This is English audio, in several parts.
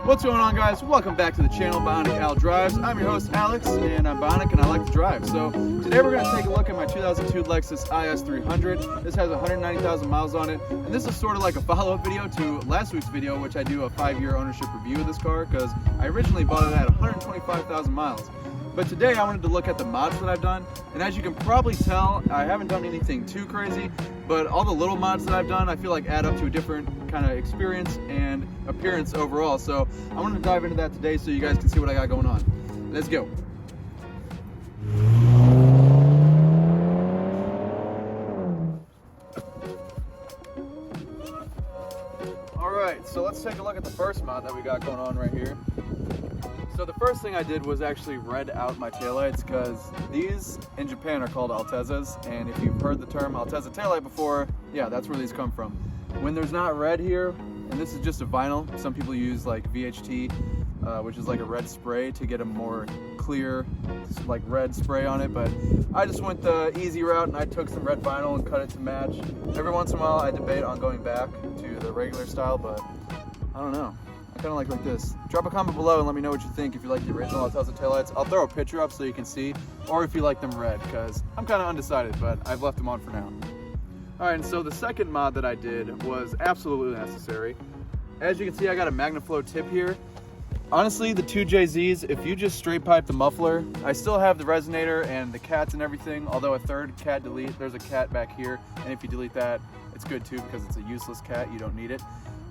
What's going on, guys? Welcome back to the channel, Bionic Al Drives. I'm your host, Alex, and I'm Bionic and I like to drive. So today we're going to take a look at my 2002 Lexus IS300. This has 190,000 miles on it, and this is sort of like a follow-up video to last week's video, which I do a 5-year ownership review of this car, because I originally bought it at 125,000 miles. But today I wanted to look at the mods that I've done, and as you can probably tell, I haven't done anything too crazy, but all the little mods that I've done I feel like add up to a different kind of experience and appearance overall. So I wanted to dive into that today so you guys can see what I got going on. Let's go. Alright, so let's take a look at the first mod that we got going on right here. So the first thing I did was actually red out my taillights, because these in Japan are called ALTEZZAs, and if you've heard the term ALTEZZA taillight before, yeah, that's where these come from. When there's not red here, and this is just a vinyl, some people use like VHT, which is like a red spray to get a more clear, like red spray on it, but I just went the easy route and I took some red vinyl and cut it to match. Every once in a while I debate on going back to the regular style, but I don't know. I kind of like this. Drop a comment below and let me know what you think. If you like the original ALTEZZA taillights, I'll throw a picture up so you can see, or if you like them red, because I'm kind of undecided, but I've left them on for now. Alright, and so the second mod that I did was absolutely necessary. As you can see, I got a MagnaFlow tip here. Honestly, the two JZs, if you just straight pipe the muffler, I still have the resonator and the cats and everything, although a third cat delete, there's a cat back here, and if you delete that, it's good too because it's a useless cat, you don't need it.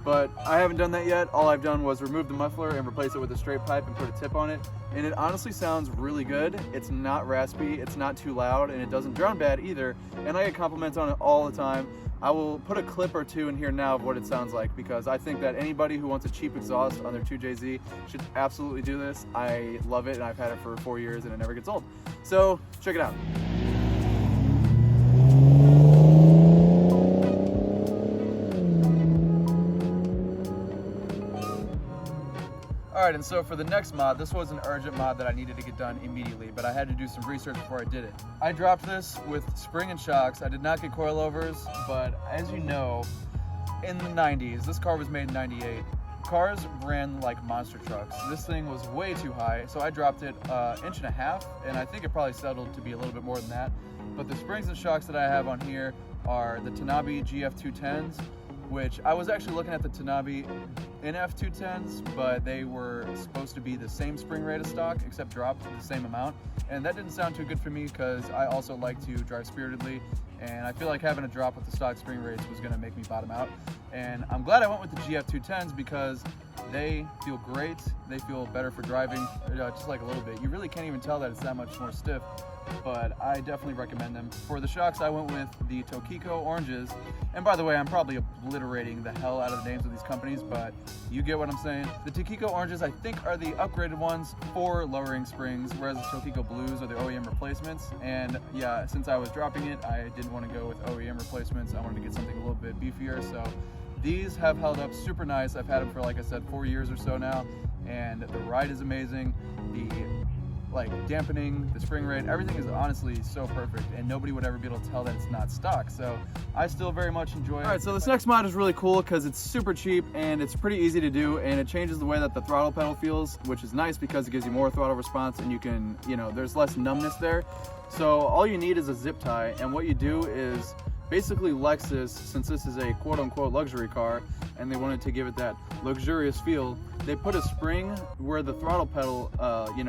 But I haven't done that yet. All I've done was remove the muffler and replace it with a straight pipe and put a tip on it. And it honestly sounds really good. It's not raspy, it's not too loud, and it doesn't drown bad either. And I get compliments on it all the time. I will put a clip or two in here now of what it sounds like, because I think that anybody who wants a cheap exhaust on their 2JZ should absolutely do this. I love it, and I've had it for 4 years and it never gets old. So check it out. Alright, and so for the next mod, this was an urgent mod that I needed to get done immediately, but I had to do some research before I did it. I dropped this with spring and shocks. I did not get coilovers, but as you know, in the 90s, this car was made in 98. Cars ran like monster trucks. This thing was way too high, so I dropped it 1.5 inches, and I think it probably settled to be a little bit more than that. But the springs and shocks that I have on here are the Tanabe GF210s, which I was actually looking at the Tanabe NF210s, but they were supposed to be the same spring rate of stock, except dropped the same amount. And that didn't sound too good for me, because I also like to drive spiritedly, and I feel like having a drop with the stock spring rates was gonna make me bottom out. And I'm glad I went with the GF210s, because they feel great, they feel better for driving, just like a little bit. You really can't even tell that it's that much more stiff, but I definitely recommend them. For the shocks, I went with the TOKICO oranges, and by the way, I'm probably obliterating the hell out of the names of these companies, but you get what I'm saying. The TOKICO oranges, I think, are the upgraded ones for lowering springs, whereas the TOKICO blues are the OEM replacements. And yeah, since I was dropping it, I didn't want to go with OEM replacements. I wanted to get something a little bit beefier, so these have held up super nice. I've had them for, like I said, 4 years or so now, and the ride is amazing. The dampening, the spring rate, everything is honestly so perfect, and nobody would ever be able to tell that it's not stock. So I still very much enjoy it. Alright, so this next mod is really cool because it's super cheap and it's pretty easy to do, and it changes the way that the throttle pedal feels, which is nice because it gives you more throttle response, and you can, there's less numbness there. So all you need is a zip tie, and what you do is basically Lexus, since this is a quote-unquote luxury car and they wanted to give it that luxurious feel, they put a spring where the throttle pedal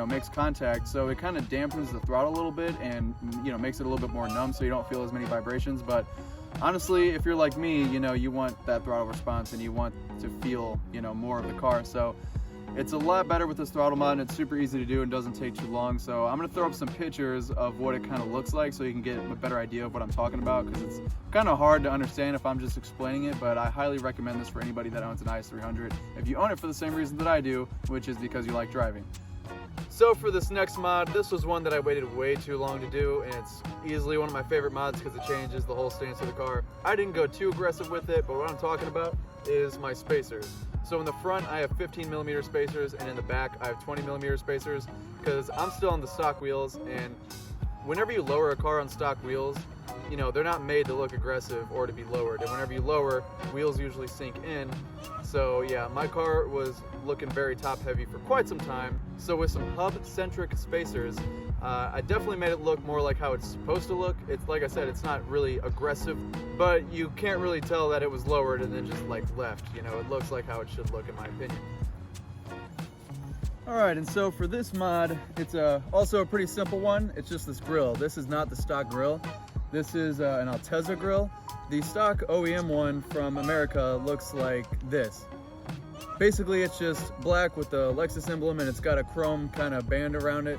makes contact, so it kind of dampens the throttle a little bit and makes it a little bit more numb, so you don't feel as many vibrations. But honestly, if you're like me, you want that throttle response and you want to feel more of the car. So it's a lot better with this throttle mod, and it's super easy to do and doesn't take too long. So I'm going to throw up some pictures of what it kind of looks like so you can get a better idea of what I'm talking about, because it's kind of hard to understand if I'm just explaining it, but I highly recommend this for anybody that owns an IS300 if you own it for the same reason that I do, which is because you like driving. So for this next mod, this was one that I waited way too long to do, and it's easily one of my favorite mods because it changes the whole stance of the car. I didn't go too aggressive with it, but what I'm talking about is my spacers. So in the front, I have 15mm spacers, and in the back, I have 20mm spacers, because I'm still on the stock wheels, and whenever you lower a car on stock wheels, you know, they're not made to look aggressive or to be lowered. And whenever you lower, wheels usually sink in. So yeah, my car was looking very top heavy for quite some time. So with some hub-centric spacers, I definitely made it look more like how it's supposed to look. It's like I said, it's not really aggressive, but you can't really tell that it was lowered and then just like left. You know, it looks like how it should look in my opinion. All right, and so for this mod, it's also a pretty simple one. It's just this grill. This is not the stock grill. This is an ALTEZZA grill. The stock OEM one from America looks like this. Basically, it's just black with the Lexus emblem, and it's got a chrome kind of band around it.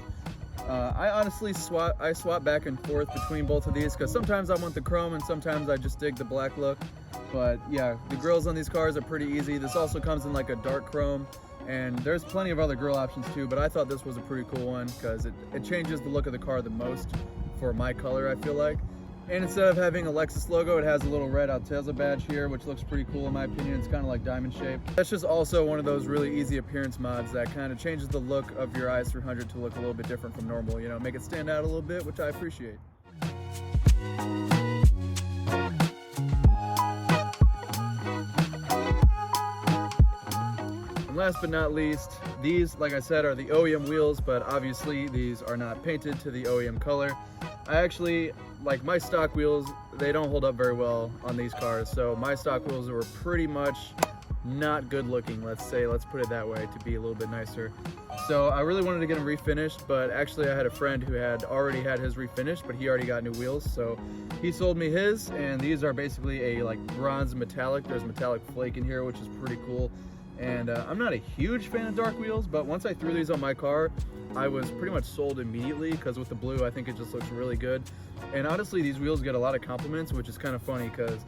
I honestly swap back and forth between both of these because sometimes I want the chrome and sometimes I just dig the black look. But yeah, the grills on these cars are pretty easy. This also comes in like a dark chrome, and there's plenty of other grill options too, but I thought this was a pretty cool one because it changes the look of the car the most for my color, I feel like. And instead of having a Lexus logo, it has a little red ALTEZZA badge here, which looks pretty cool in my opinion. It's kind of like diamond shaped. That's just also one of those really easy appearance mods that kind of changes the look of your IS300 to look a little bit different from normal, you know, make it stand out a little bit, which I appreciate. And last but not least, these, like I said, are the OEM wheels, but obviously these are not painted to the OEM color. I actually, like my stock wheels, they don't hold up very well on these cars, so my stock wheels were pretty much not good looking, let's put it that way, to be a little bit nicer. So I really wanted to get them refinished, but actually I had a friend who had already had his refinished, but he already got new wheels, so he sold me his, and these are basically a like bronze metallic. There's metallic flake in here, which is pretty cool. And I'm not a huge fan of dark wheels, but once I threw these on my car, I was pretty much sold immediately because with the blue, I think it just looks really good. And honestly, these wheels get a lot of compliments, which is kind of funny because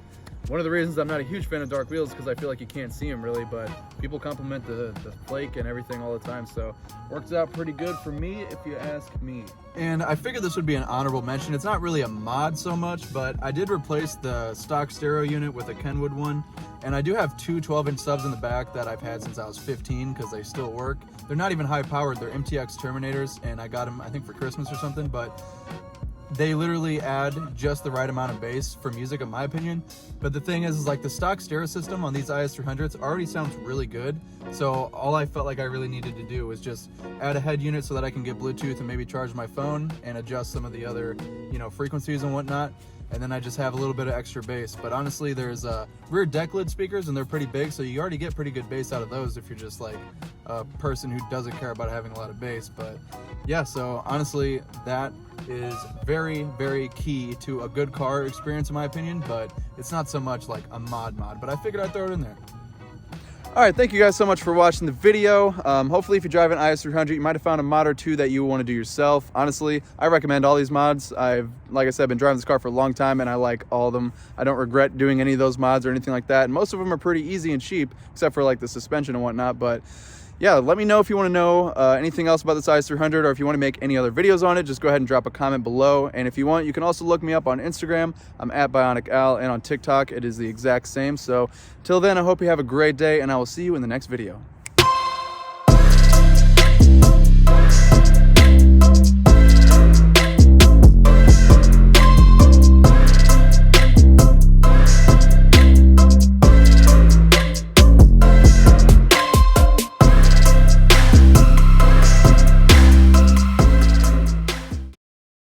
one of the reasons I'm not a huge fan of dark wheels is because I feel like you can't see them really, but people compliment the flake and everything all the time, so works out pretty good for me if you ask me. And I figured this would be an honorable mention. It's not really a mod so much, but I did replace the stock stereo unit with a Kenwood one, and I do have two 12-inch subs in the back that I've had since I was 15 because they still work. They're not even high powered, they're MTX Terminators, and I got them I think for Christmas or something, but they literally add just the right amount of bass for music in my opinion. But the thing is like the stock stereo system on these IS300s already sounds really good, so all I felt like I really needed to do was just add a head unit so that I can get Bluetooth and maybe charge my phone and adjust some of the other, you know, frequencies and whatnot, and then I just have a little bit of extra bass. But honestly, there's rear deck lid speakers and they're pretty big, so you already get pretty good bass out of those if you're just like a person who doesn't care about having a lot of bass. But yeah, so honestly that is very, very key to a good car experience in my opinion, but it's not so much like a mod, but I figured I'd throw it in there. All right, thank you guys so much for watching the video. Hopefully if you drive an IS300, you might have found a mod or two that you want to do yourself. Honestly, I recommend all these mods. Like I said, been driving this car for a long time and I like all of them. I don't regret doing any of those mods or anything like that. And most of them are pretty easy and cheap, except for like the suspension and whatnot. But yeah, let me know if you want to know anything else about this IS300, or if you want to make any other videos on it, just go ahead and drop a comment below. And if you want, you can also look me up on Instagram. I'm at BionicAl, and on TikTok, it is the exact same. So till then, I hope you have a great day, and I will see you in the next video.